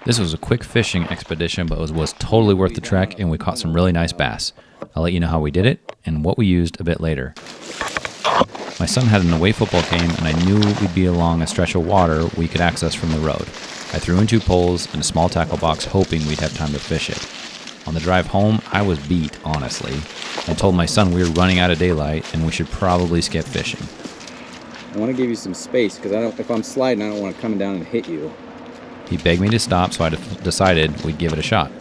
This was a quick fishing expedition, but it was totally worth the trek, and we caught some really nice bass. I'll let you know how we did it and what we used a bit later. My son had an away football game, and I knew we'd be along a stretch of water we could access from the road. I threw in 2 poles and a small tackle box, hoping we'd have time to fish it. On the drive home, I was beat, honestly. I told my son we were running out of daylight and we should probably skip fishing. I want to give you some space because if I'm sliding, I don't want to come down and hit you. He begged me to stop, so I decided we'd give it a shot.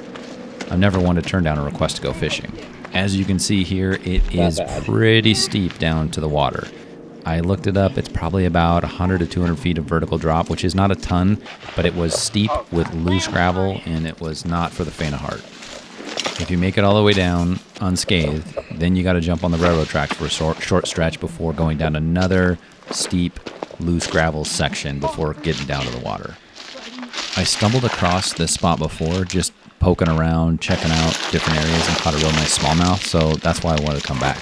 I've never wanted to turn down a request to go fishing. As you can see here, it is pretty steep down to the water. I looked it up. It's probably about 100 to 200 feet of vertical drop, which is not a ton, but it was steep with loose gravel, and it was not for the faint of heart. If you make it all the way down unscathed, then you got to jump on the railroad tracks for a short stretch before going down another steep, loose gravel section before getting down to the water. I stumbled across this spot before, just poking around, checking out different areas, and caught a real nice smallmouth, so that's why I wanted to come back.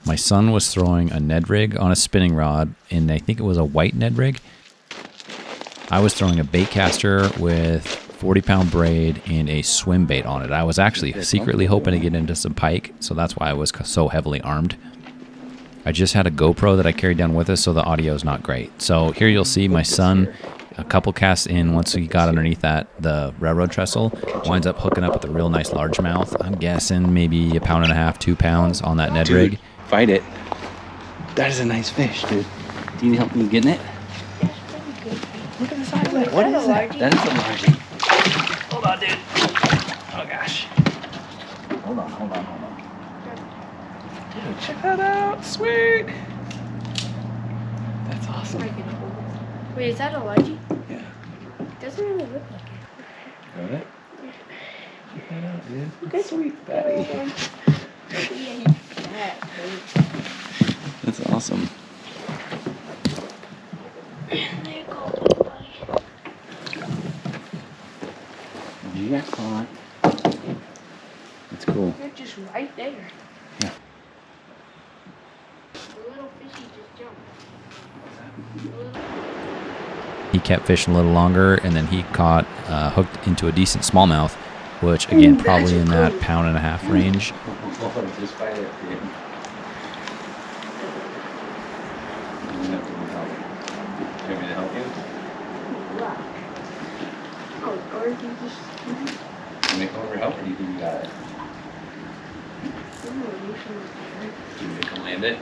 My son was throwing a Ned rig on a spinning rod, and I think it was a white Ned rig. I was throwing a bait caster with 40-pound braid and a swim bait on it. I was actually secretly hoping to get into some pike, so that's why I was so heavily armed. I just had a GoPro that I carried down with us, so the audio is not great. So here you'll see my son, a couple casts in, once he got underneath the railroad trestle, winds up hooking up with a real nice largemouth. I'm guessing maybe 1.5 pounds, 2 pounds on that Ned rig. Fight it. That is a nice fish, dude. Do you need help me getting it? Look at the size of it. What is that? That is a largie. Hold on, dude. Oh, gosh. Hold on. Dude, check that out. Sweet. That's awesome. Wait, is that a largie? Yeah. It doesn't really look like it. Got it? Check that out, dude. Look at sweet fatty. That's awesome. You got caught. That's cool. They're just right there. Yeah. The little fishy just jumped. He kept fishing a little longer, and then he caught hooked into a decent smallmouth, which again probably in that 1.5 pound range. Just fight it, dude. You want me to help you? Or if you just... Can I come over and help, or do you think you got it? Do you can land it?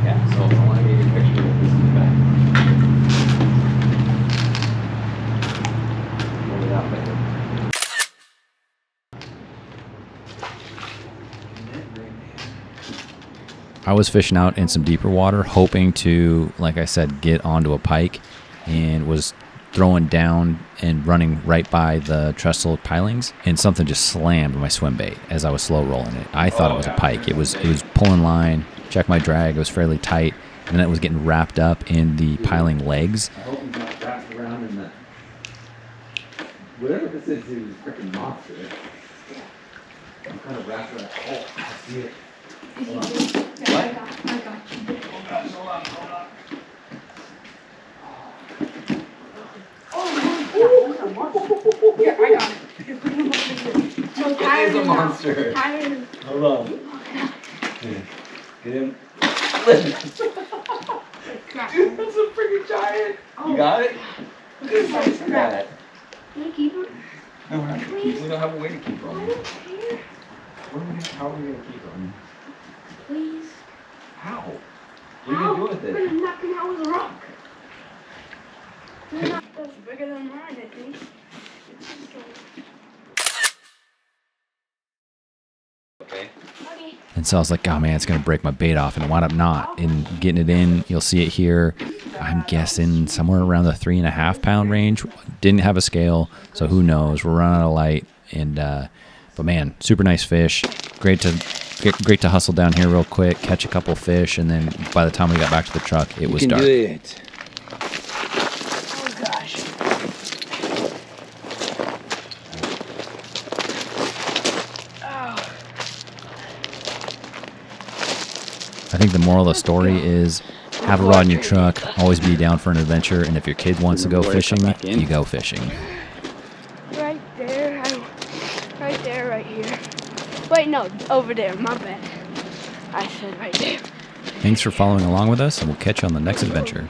Yeah, so I want to get a picture of this in the back. Roll it out later. I was fishing out in some deeper water, hoping to, like I said, get onto a pike, and was throwing down and running right by the trestle pilings, and something just slammed my swim bait as I was slow rolling it. I thought it was a pike. It was pulling line. Check my drag. It was fairly tight, and then it was getting wrapped up in the piling legs. I hope he's not wrapped around in that. Whatever this is a freaking monster. I'm kind of wrapped around. Oh, I see it. Hold on. What? I got you. Oh gosh, hold on. Oh, yeah, I got it. It is a monster. Hold on. Here, get him. Dude, that's a freaking giant. You got it? Look at the size of that. Can you keep him? No, we're not gonna keep him. We don't have a way to keep him. I don't care. How are we gonna keep him? Please. How? What are you gonna do with I'm gonna it? knock him out with a rock. That's bigger than mine, I think. It's just like... Okay. Okay. And so I was like, oh man, it's going to break my bait off. And it wound up not. And getting it in, you'll see it here. I'm guessing somewhere around the 3.5 pound range. Didn't have a scale, so who knows? We're running out of light. And, but man, super nice fish. Great to hustle down here real quick, catch a couple fish. And then by the time we got back to the truck, it was dark. Do it. Oh gosh. Oh. I think the moral of the story is have a rod in your truck, always be down for an adventure, and if your kid wants to go fishing, you go fishing. Right there. Right there, right here. Wait, no, over there. My bad. I said right there. Thanks for following along with us, and we'll catch you on the next adventure.